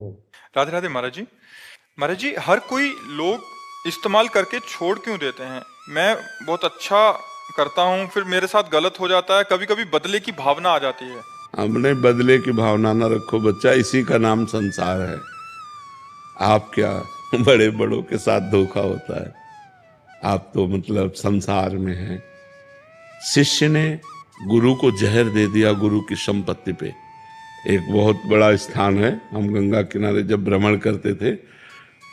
राधे राधे महाराज जी। महाराज जी, हर कोई लोग इस्तेमाल करके छोड़ क्यों देते हैं? मैं बहुत अच्छा करता हूँ, फिर मेरे साथ गलत हो जाता है, कभी कभी बदले की भावना आ जाती है। हमने बदले की भावना न रखो बच्चा, इसी का नाम संसार है। आप क्या बड़े बड़ों के साथ धोखा होता है। आप तो मतलब संसार में हैं। शिष्य ने गुरु को जहर दे दिया गुरु की संपत्ति पे। एक बहुत बड़ा स्थान है, हम गंगा किनारे जब भ्रमण करते थे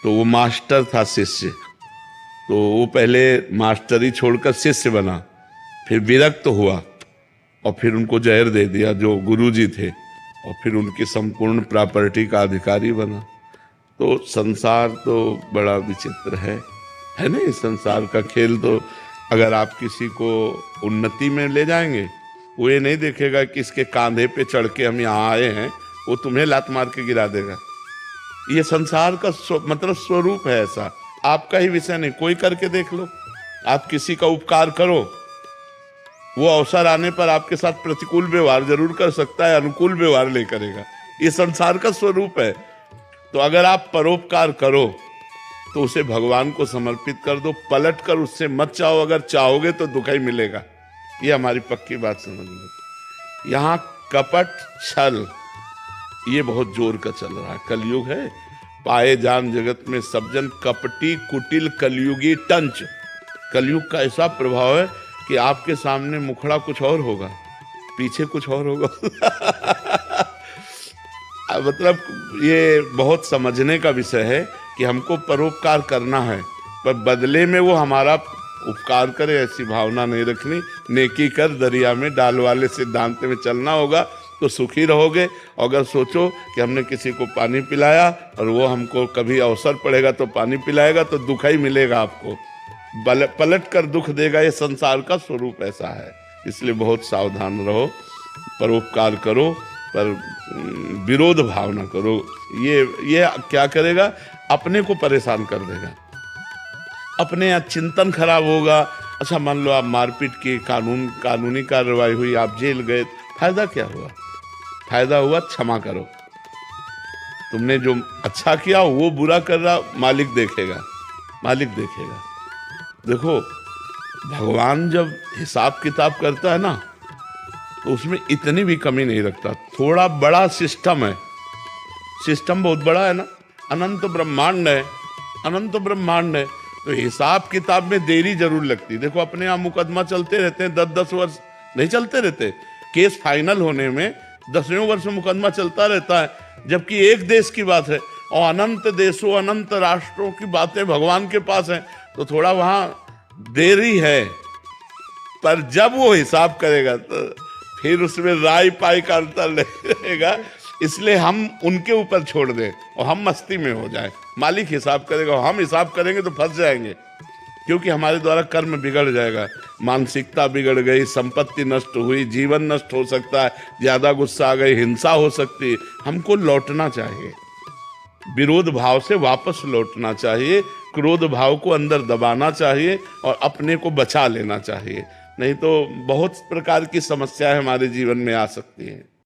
तो वो मास्टर था शिष्य, तो वो पहले मास्टरी छोड़कर शिष्य बना, फिर विरक्त हुआ और फिर उनको जहर दे दिया जो गुरुजी थे, और फिर उनकी संपूर्ण प्रॉपर्टी का अधिकारी बना। तो संसार तो बड़ा विचित्र है ना। इस संसार का खेल तो अगर आप किसी को उन्नति में ले जाएंगे, वो ये नहीं देखेगा कि इसके कांधे पे चढ़ के हम यहाँ आए हैं, वो तुम्हें लात मार के गिरा देगा। ये संसार का मतलब स्वरूप है ऐसा। आपका ही विषय नहीं, कोई करके देख लो। आप किसी का उपकार करो, वो अवसर आने पर आपके साथ प्रतिकूल व्यवहार जरूर कर सकता है, अनुकूल व्यवहार नहीं करेगा। ये संसार का स्वरूप है। तो अगर आप परोपकार करो तो उसे भगवान को समर्पित कर दो, पलट कर उससे मत चाहो। अगर चाहोगे तो दुख ही मिलेगा। ये हमारी पक्की बात समझ लो। यहाँ कपट छल ये बहुत जोर का चल रहा है। कलयुग है, पाए जान जगत में सब जन कपटी कुटिल कलयुगी टंच। कलयुग का ऐसा प्रभाव है कि आपके सामने मुखड़ा कुछ और होगा, पीछे कुछ और होगा। मतलब ये बहुत समझने का विषय है कि हमको परोपकार करना है, पर बदले में वो हमारा उपकार करे ऐसी भावना नहीं रखनी। नेकी कर दरिया में डाल वाले सिद्धांत में चलना होगा तो सुखी रहोगे। अगर सोचो कि हमने किसी को पानी पिलाया और वो हमको कभी अवसर पड़ेगा तो पानी पिलाएगा, तो दुख ही मिलेगा आपको, पलट कर दुख देगा। ये संसार का स्वरूप ऐसा है। इसलिए बहुत सावधान रहो, परोपकार करो, पर विरोध भाव ना करो। ये क्या करेगा? अपने को परेशान कर देगा, अपने चिंतन खराब होगा। अच्छा, मान लो आप मारपीट की कानूनी कार्रवाई हुई, आप जेल गए, फायदा क्या हुआ? फायदा हुआ क्षमा करो। तुमने जो अच्छा किया वो बुरा कर रहा, मालिक देखेगा, मालिक देखेगा। देखो, भगवान जब हिसाब किताब करता है ना, तो उसमें इतनी भी कमी नहीं रखता। थोड़ा बड़ा सिस्टम है, सिस्टम बहुत बड़ा है ना, अनंत ब्रह्मांड है, अनंत ब्रह्मांड है। तो हिसाब किताब में देरी जरूर लगती है। देखो, अपने यहाँ मुकदमा चलते रहते हैं, 10-10 वर्ष नहीं चलते रहते। केस फाइनल होने में 10वें वर्ष मुकदमा चलता रहता है, जबकि एक देश की बात है और अनंत देशों अनंत राष्ट्रों की बातें भगवान के पास है। तो थोड़ा वहां देरी है, पर जब वो हिसाब करेगा तो फिर उसमें राय पाई का अंतर नहीं रहेगा। इसलिए हम उनके ऊपर छोड़ दें और हम मस्ती में हो जाए। मालिक हिसाब करेगा, हम हिसाब करेंगे तो फंस जाएंगे, क्योंकि हमारे द्वारा कर्म बिगड़ जाएगा, मानसिकता बिगड़ गई, संपत्ति नष्ट हुई, जीवन नष्ट हो सकता है, ज्यादा गुस्सा आ गई, हिंसा हो सकती है। हमको लौटना चाहिए, विरोध भाव से वापस लौटना चाहिए, क्रोध भाव को अंदर दबाना चाहिए और अपने को बचा लेना चाहिए। नहीं तो बहुत प्रकार की समस्याएं हमारे जीवन में आ सकती हैं।